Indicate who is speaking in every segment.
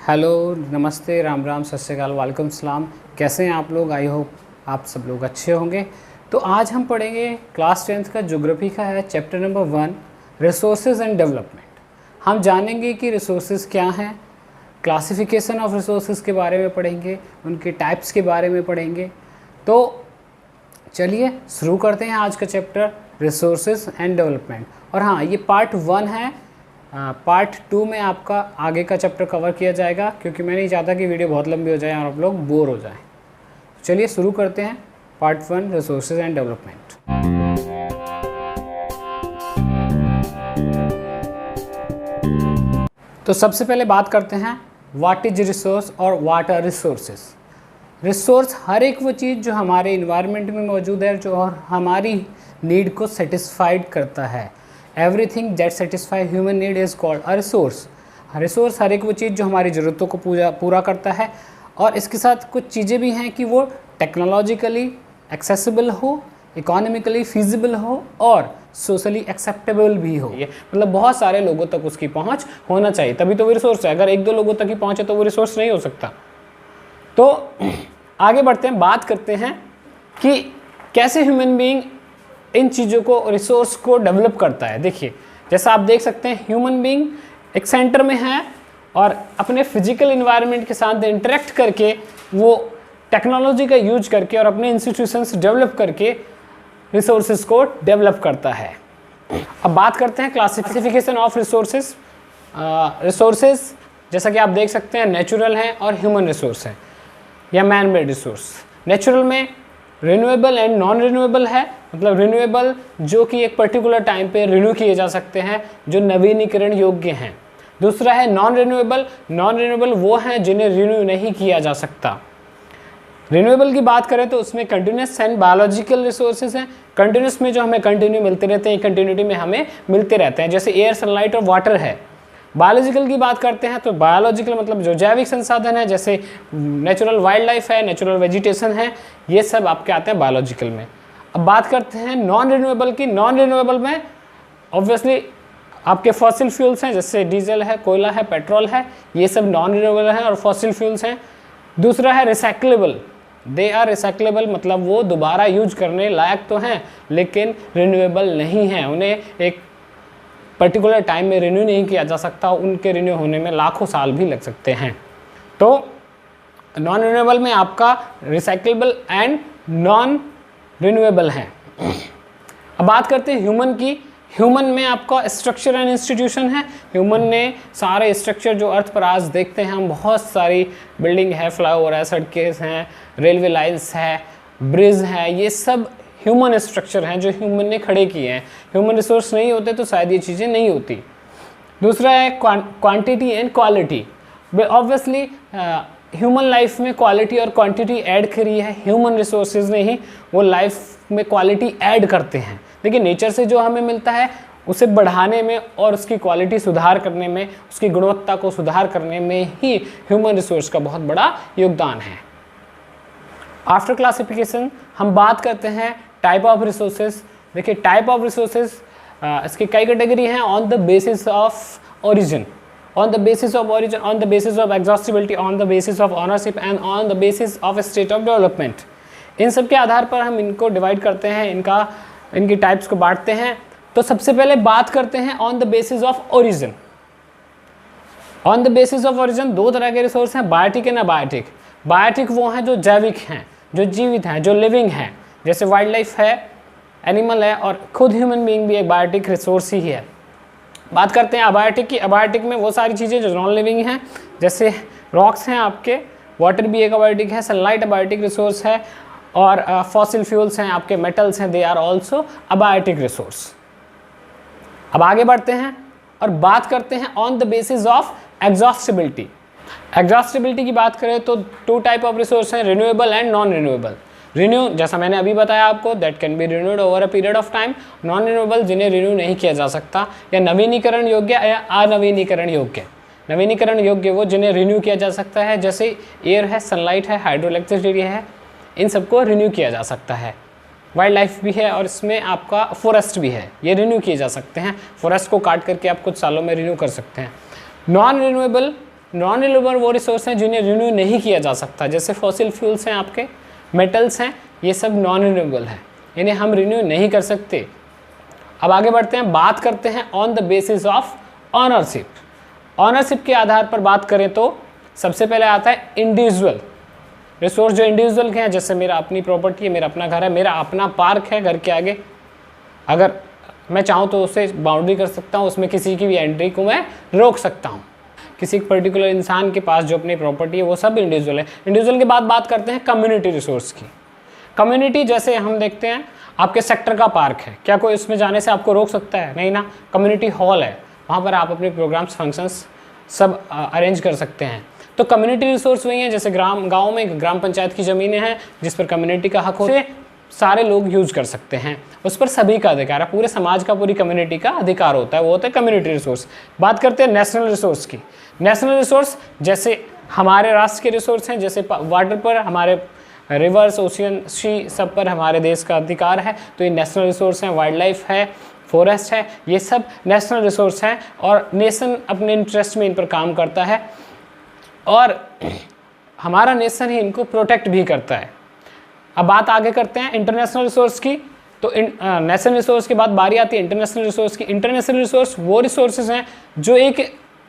Speaker 1: Hello, नमस्ते, राम राम, सत श्री अकाल, वालेकुम सलाम। कैसे हैं आप लोग? आई होप आप सब लोग अच्छे होंगे। तो आज हम पढ़ेंगे क्लास 10th का ज्योग्राफी का है chapter number 1, resources and development. हम जानेंगे कि रिसोर्सेज क्या हैं, क्लासिफिकेशन ऑफ रिसोर्सेज के बारे में पढ़ेंगे, उनके टाइप्स के बारे में पढ़ेंगे। तो चलिए शुरू करते हैं आज का चैप्टर रिसोर्सेज एंड डेवलपमेंट। और हाँ, ये पार्ट 1 है। पार्ट 2 में आपका आगे का चैप्टर कवर किया जाएगा, क्योंकि मैं नहीं चाहता कि वीडियो बहुत लंबी हो जाए और आप लोग बोर हो जाएं। चलिए शुरू करते हैं पार्ट 1 रिसोर्सेज एंड डेवलपमेंट। तो सबसे पहले बात करते हैं व्हाट इज रिसोर्स और व्हाट आर रिसोर्सेज। रिसोर्स हर एक वो चीज़ जो हमारे इन्वायरमेंट में मौजूद है, जो और हमारी नीड को सेटिस्फाइड करता है। Everything that satisfy human need is called a resource. Resource हर एक वो चीज़ जो हमारी ज़रूरतों को पूरा करता है, और इसके साथ कुछ चीज़ें भी हैं कि वो टेक्नोलॉजिकली एक्सेसिबल हो, इकोनॉमिकली फिजिबल हो और सोशली एक्सेप्टेबल भी हो। ये मतलब बहुत सारे लोगों तक उसकी पहुंच होना चाहिए, तभी तो वो रिसोर्स है। अगर एक दो लोगों तक ही पहुंचे तो वो रिसोर्स नहीं हो सकता। तो आगे बढ़ते हैं, बात करते हैं कि कैसे ह्यूमन बीइंग इन चीज़ों को, रिसोर्स को डेवलप करता है। देखिए, जैसा आप देख सकते हैं, ह्यूमन बीइंग एक सेंटर में है और अपने फिजिकल इन्वायरमेंट के साथ इंटरेक्ट करके वो टेक्नोलॉजी का यूज करके और अपने इंस्टीट्यूशंस डेवलप करके रिसोर्सेज को डेवलप करता है। अब बात करते हैं क्लासिफिकेशन ऑफ रिसोर्सेज। रिसोर्सेज जैसा कि आप देख सकते हैं नेचुरल हैं और ह्यूमन रिसोर्स हैं या मैन मेड रिसोर्स। नेचुरल में रिन्यूएबल एंड नॉन रिन्यूएबल है, मतलब रिन्यूएबल जो कि एक पर्टिकुलर टाइम पे रिन्यू किए जा सकते हैं, जो नवीनीकरण योग्य हैं। दूसरा है नॉन रिन्यूएबल। नॉन रिन्यूएबल वो हैं जिन्हें रिन्यू नहीं किया जा सकता। रिन्यूएबल की बात करें तो उसमें कंटिन्यूस एंड बायोलॉजिकल रिसोर्सेज हैं। कंटिन्यूस में जो हमें कंटिन्यू मिलते रहते हैं, कंटिन्यूटी में हमें मिलते रहते हैं, जैसे एयर, सनलाइट और वाटर है। बायोलॉजिकल की बात करते हैं तो बायोलॉजिकल मतलब जो जैविक संसाधन है, जैसे नेचुरल वाइल्ड लाइफ है, नेचुरल वेजिटेशन है, ये सब आपके आते हैं बायोलॉजिकल में। अब बात करते हैं नॉन रिन्यूएबल की। नॉन रिन्यूएबल में ऑब्वियसली आपके फॉसिल फ्यूल्स हैं, जैसे डीजल है, कोयला है, पेट्रोल है, ये सब नॉन रिन्यूएबल हैं और फॉसिल फ्यूल्स हैं। दूसरा है रिसाइक्लेबल। दे आर रिसाइक्लेबल, मतलब वो दोबारा यूज करने लायक तो हैं लेकिन रिन्यूएबल नहीं हैं, उन्हें एक पर्टिकुलर टाइम में रिन्यू नहीं किया जा सकता, उनके रिन्यू होने में लाखों साल भी लग सकते हैं। तो नॉन रिन्यूएबल में आपका रिसाइक्लेबल एंड नॉन रिन्यूएबल है। अब बात करते हैं ह्यूमन की। ह्यूमन में आपका स्ट्रक्चर एंड इंस्टीट्यूशन है। ह्यूमन ने सारे स्ट्रक्चर जो अर्थ पर आज देखते हैं हम, बहुत सारी बिल्डिंग है, फ्लाईओवर है, सड़कें हैं, रेलवे लाइन्स है, ब्रिज है, ये सब ह्यूमन स्ट्रक्चर हैं जो ह्यूमन ने खड़े किए हैं। ह्यूमन रिसोर्स नहीं होते तो शायद ये चीज़ें नहीं होती। दूसरा है quantity and quality. Obviously human life में क्वालिटी और क्वांटिटी ऐड करी है ह्यूमन रिसोर्सेज ने ही, वो लाइफ में क्वालिटी ऐड करते हैं। लेकिन नेचर से जो हमें मिलता है उसे बढ़ाने में और उसकी क्वालिटी सुधार करने में, उसकी गुणवत्ता को सुधार करने में ही ह्यूमन रिसोर्स का बहुत बड़ा योगदान है। आफ्टर क्लासिफिकेशन हम बात करते हैं टाइप ऑफ रिसोर्सेज। देखिए, टाइप ऑफ रिसोर्सेज इसकी कई कैटेगरी हैं। On the basis of origin, on the basis of origin, on the basis of exhaustibility, on the basis of ownership and on the basis of state of development। इन सब के आधार पर हम इनको divide करते हैं, इनकी टाइप्स को बांटते हैं। तो सबसे पहले बात करते हैं on the basis of origin. On the basis of origin दो तरह के रिसोर्स हैं, बायोटिक एंड अबायोटिक। बायोटिक वो हैं जो जैविक हैं, जो जीवित हैं, जो लिविंग हैं, जैसे वाइल्ड लाइफ है, एनिमल है, और खुद ह्यूमन बीइंग भी एक बायोटिक रिसोर्स ही है। बात करते हैं अबायोटिक की। अबायोटिक में वो सारी चीज़ें जो नॉन लिविंग हैं, जैसे रॉक्स हैं आपके, वाटर भी एक अबायोटिक है, सनलाइट अबायोटिक रिसोर्स है, और फॉसिल फ्यूल्स हैं आपके, मेटल्स हैं, they are also abiotic resource. अब आगे बढ़ते हैं और बात करते हैं on the basis of exhaustibility. Exhaustibility की बात करें तो टू टाइप ऑफ रिसोर्स हैं, renewable and non renewable. Renew जैसा मैंने अभी बताया आपको, that can be renewed over a period of time. Non renewable जिन्हें रिन्यू नहीं किया जा सकता, या नवीनीकरण योग्य या अनवीनीकरण योग्य। नवीनीकरण योग्य वो जिन्हें रिन्यू किया जा सकता है, जैसे एयर है, सनलाइट है, हाइड्रो इलेक्ट्रिसिटी है, इन सबको रिन्यू किया जा सकता है। वाइल्ड लाइफ भी है और इसमें आपका फॉरेस्ट भी है, ये रिन्यू किए जा सकते हैं। फॉरेस्ट को काट करके आप कुछ सालों में रिन्यू कर सकते हैं। नॉन रिन्यूएबल नॉन रिन्यूएबल वो रिसोर्स हैं जिन्हें रिन्यू नहीं किया जा सकता, जैसे फॉसिल फ्यूल्स हैं, आपके मेटल्स हैं, ये सब नॉन रिन्यूएबल है, इन्हें हम रिन्यू नहीं कर सकते। अब आगे बढ़ते हैं, बात करते हैं on the basis of ownership. Ownership के आधार पर बात करें तो सबसे पहले आता है इंडिविजुअल रिसोर्स, जो इंडिविजुअल के हैं, जैसे मेरा अपनी प्रॉपर्टी है, मेरा अपना घर है, मेरा अपना पार्क है घर के आगे, अगर मैं चाहूँ तो उसे बाउंड्री कर सकता हूँ, उसमें किसी की भी एंट्री को मैं रोक सकता हूँ। किसी पर्टिकुलर इंसान के पास जो अपनी प्रॉपर्टी है वो सब इंडिविजुअल है। इंडिविजुअल के बाद बात करते हैं कम्युनिटी रिसोर्स की। कम्युनिटी जैसे हम देखते हैं आपके सेक्टर का पार्क है, क्या कोई इसमें जाने से आपको रोक सकता है? नहीं ना। कम्युनिटी हॉल है, वहाँ पर आप अपने प्रोग्राम्स फंक्शंस सब अरेंज कर सकते हैं। तो कम्युनिटी रिसोर्स वही हैं, जैसे गाँव में ग्राम पंचायत की ज़मीनें हैं जिस पर कम्युनिटी का हक होता है, सारे लोग यूज कर सकते हैं, उस पर सभी का अधिकार है, पूरे समाज का, पूरी कम्युनिटी का अधिकार होता है, वो होता है कम्युनिटी रिसोर्स। बात करते हैं नेशनल रिसोर्स की। नेशनल रिसोर्स जैसे हमारे राष्ट्र के रिसोर्स हैं, जैसे वाटर पर हमारे रिवर्स, ओशियन, सी सब पर हमारे देश का अधिकार है, तो ये नेशनल रिसोर्स हैं। वाइल्ड लाइफ है, फॉरेस्ट है, ये सब नेशनल रिसोर्स हैं और नेशन अपने इंटरेस्ट में इन पर काम करता है और हमारा नेशन ही इनको प्रोटेक्ट भी करता है। अब बात आगे करते हैं इंटरनेशनल रिसोर्स की। तो नेशनल रिसोर्स के बाद बारी आती है इंटरनेशनल रिसोर्स की। इंटरनेशनल रिसोर्स वो रिसोर्सेज हैं जो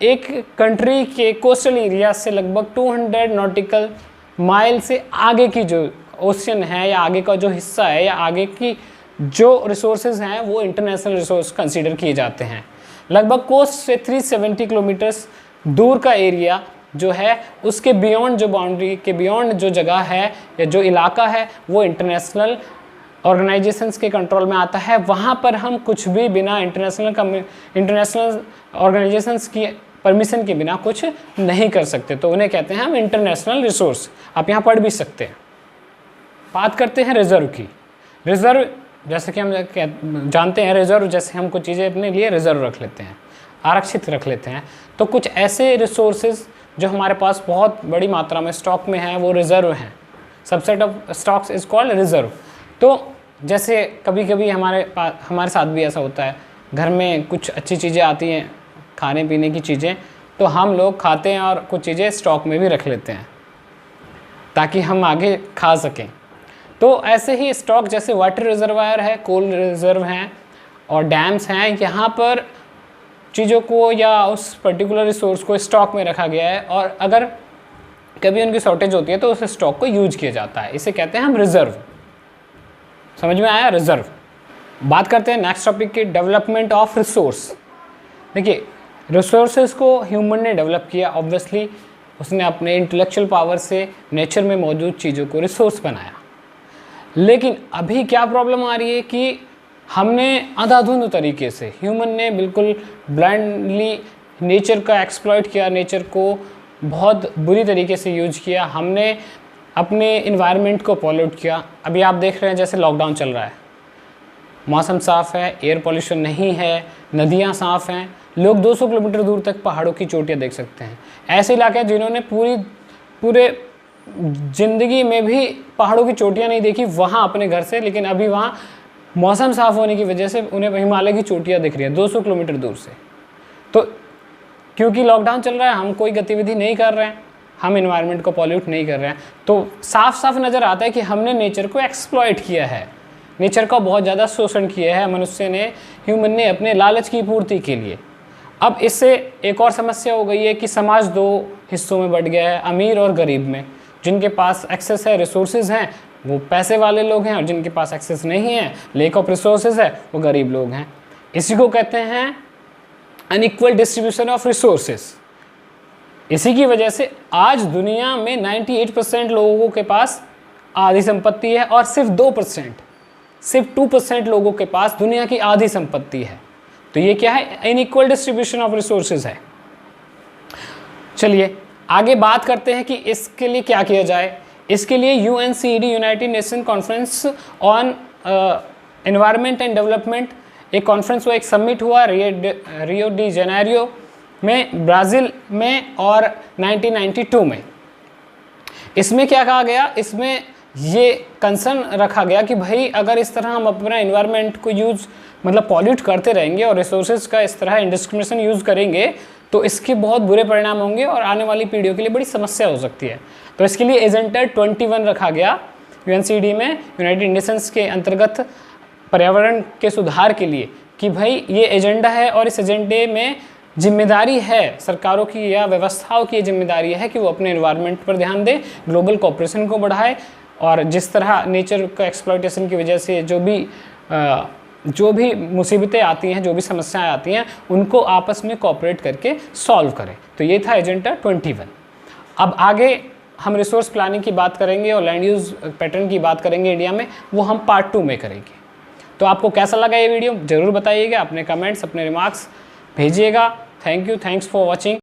Speaker 1: एक कंट्री के कोस्टल एरिया से लगभग 200 नॉटिकल माइल से आगे की जो ओशियन है या आगे का जो हिस्सा है या आगे की जो रिसोर्सेज हैं वो इंटरनेशनल रिसोर्स कंसीडर किए जाते हैं। लगभग कोस्ट से 370 किलोमीटर्स दूर का एरिया जो है उसके बियॉन्ड, जो बाउंड्री के बियॉन्ड जो जगह है या जो इलाका है वो इंटरनेशनल ऑर्गेनाइजेशंस के कंट्रोल में आता है। वहाँ पर हम कुछ भी बिना इंटरनेशनल ऑर्गेनाइजेशंस की परमिशन के बिना कुछ नहीं कर सकते, तो उन्हें कहते हैं हम इंटरनेशनल रिसोर्स। आप यहाँ पढ़ भी सकते हैं। बात करते हैं रिजर्व की। रिजर्व जैसे कि हम जानते हैं, रिजर्व जैसे हम कुछ चीज़ें अपने लिए रिजर्व रख लेते हैं, आरक्षित रख लेते हैं, तो कुछ ऐसे रिसोर्सेज जो हमारे पास बहुत बड़ी मात्रा में स्टॉक में है वो रिजर्व हैं। Subset of stocks is called reserve. तो जैसे कभी कभी हमारे साथ भी ऐसा होता है, घर में कुछ अच्छी चीज़ें आती हैं, खाने पीने की चीज़ें, तो हम लोग खाते हैं और कुछ चीज़ें स्टॉक में भी रख लेते हैं ताकि हम आगे खा सकें। तो ऐसे ही स्टॉक जैसे वाटर रिजर्वायर है, कोल रिजर्व हैं और डैम्स हैं, यहाँ पर चीज़ों को या उस पर्टिकुलर रिसोर्स को स्टॉक में रखा गया है और अगर कभी उनकी शॉर्टेज होती है तो उस स्टॉक को यूज किया जाता है। इसे कहते हैं हम रिजर्व। समझ में आया? रिजर्व। बात करते हैं नेक्स्ट टॉपिक की, डेवलपमेंट ऑफ रिसोर्स। देखिए, रिसोर्सेज को ह्यूमन ने डेवलप किया, ऑब्वियसली उसने अपने इंटेलेक्चुअल पावर से नेचर में मौजूद चीज़ों को रिसोर्स बनाया। लेकिन अभी क्या प्रॉब्लम आ रही है कि हमने अंधाधुंध तरीके से, ह्यूमन ने बिल्कुल ब्लाइंडली नेचर का एक्सप्लॉइट किया, नेचर को बहुत बुरी तरीके से यूज किया, हमने अपने इन्वायरमेंट को पॉल्यूट किया। अभी आप देख रहे हैं जैसे लॉकडाउन चल रहा है, मौसम साफ़ है, एयर पॉल्यूशन नहीं है, नदियाँ साफ़ हैं, लोग 200 किलोमीटर दूर तक पहाड़ों की चोटियाँ देख सकते हैं। ऐसे इलाके हैं जिन्होंने पूरे ज़िंदगी में भी पहाड़ों की चोटियाँ नहीं देखी वहाँ अपने घर से, लेकिन अभी वहाँ मौसम साफ़ होने की वजह से उन्हें हिमालय की चोटियाँ दिख रही हैं 200 किलोमीटर दूर से। तो क्योंकि लॉकडाउन चल रहा है, हम कोई गतिविधि नहीं कर रहे हैं, हम इन्वायरमेंट को पॉल्यूट नहीं कर रहे हैं, तो साफ साफ नज़र आता है कि हमने नेचर को एक्सप्लॉइट किया है, नेचर का बहुत ज़्यादा शोषण किया है मनुष्य ने, ह्यूमन ने, अपने लालच की पूर्ति के लिए। अब इससे एक और समस्या हो गई है कि समाज दो हिस्सों में बढ़ गया है, अमीर और गरीब में। जिनके पास एक्सेस है, रिसोर्सेज हैं, वो पैसे वाले लोग हैं, और जिनके पास एक्सेस नहीं है, लैक ऑफ रिसोर्सेज है, वो गरीब लोग हैं। इसी को कहते हैं अनइक्वल डिस्ट्रीब्यूशन ऑफ रिसोर्सेज। इसी की वजह से आज दुनिया में 98% लोगों के पास आधी संपत्ति है और सिर्फ 2% लोगों के पास दुनिया की आधी संपत्ति है। तो ये क्या है? अनइक्वल डिस्ट्रीब्यूशन ऑफ रिसोर्सेज है। चलिए आगे बात करते हैं कि इसके लिए क्या किया जाए। इसके लिए UNCED, United nation conference on environment and development, एक कॉन्फ्रेंस हुआ, एक समिट हुआ रियो डी जेनेरियो में, ब्राज़ील में, और 1992 में। इसमें क्या कहा गया? इसमें ये कंसर्न रखा गया कि भाई अगर इस तरह हम अपना इन्वायरमेंट को यूज़ मतलब पॉल्यूट करते रहेंगे और रिसोर्सेज का इस तरह इंडिस्क्रिमिनेशन यूज़ करेंगे तो इसके बहुत बुरे परिणाम होंगे और आने वाली पीढ़ियों के लिए बड़ी समस्या हो सकती है। तो इसके लिए एजेंडा 21 रखा गया यूएनसीडी में, यूनाइटेड नेशंस के अंतर्गत पर्यावरण के सुधार के लिए, कि भाई ये एजेंडा है और इस एजेंडे में जिम्मेदारी है सरकारों की या व्यवस्थाओं की जिम्मेदारी है कि वो अपने एनवायरनमेंट पर ध्यान दें, ग्लोबल कोऑपरेशन को बढ़ाए, और जिस तरह नेचर का एक्सप्लॉयटेशन की वजह से जो भी मुसीबतें आती हैं, जो भी समस्याएं आती हैं, उनको आपस में कोऑपरेट करके सॉल्व करें। तो ये था एजेंडा 21। अब आगे हम रिसोर्स प्लानिंग की बात करेंगे और लैंड यूज़ पैटर्न की बात करेंगे इंडिया में, वो हम पार्ट 2 में करेंगे। तो आपको कैसा लगा ये वीडियो ज़रूर बताइएगा, अपने कमेंट्स, अपने रिमार्क्स भेजिएगा। Thank you, thanks for watching.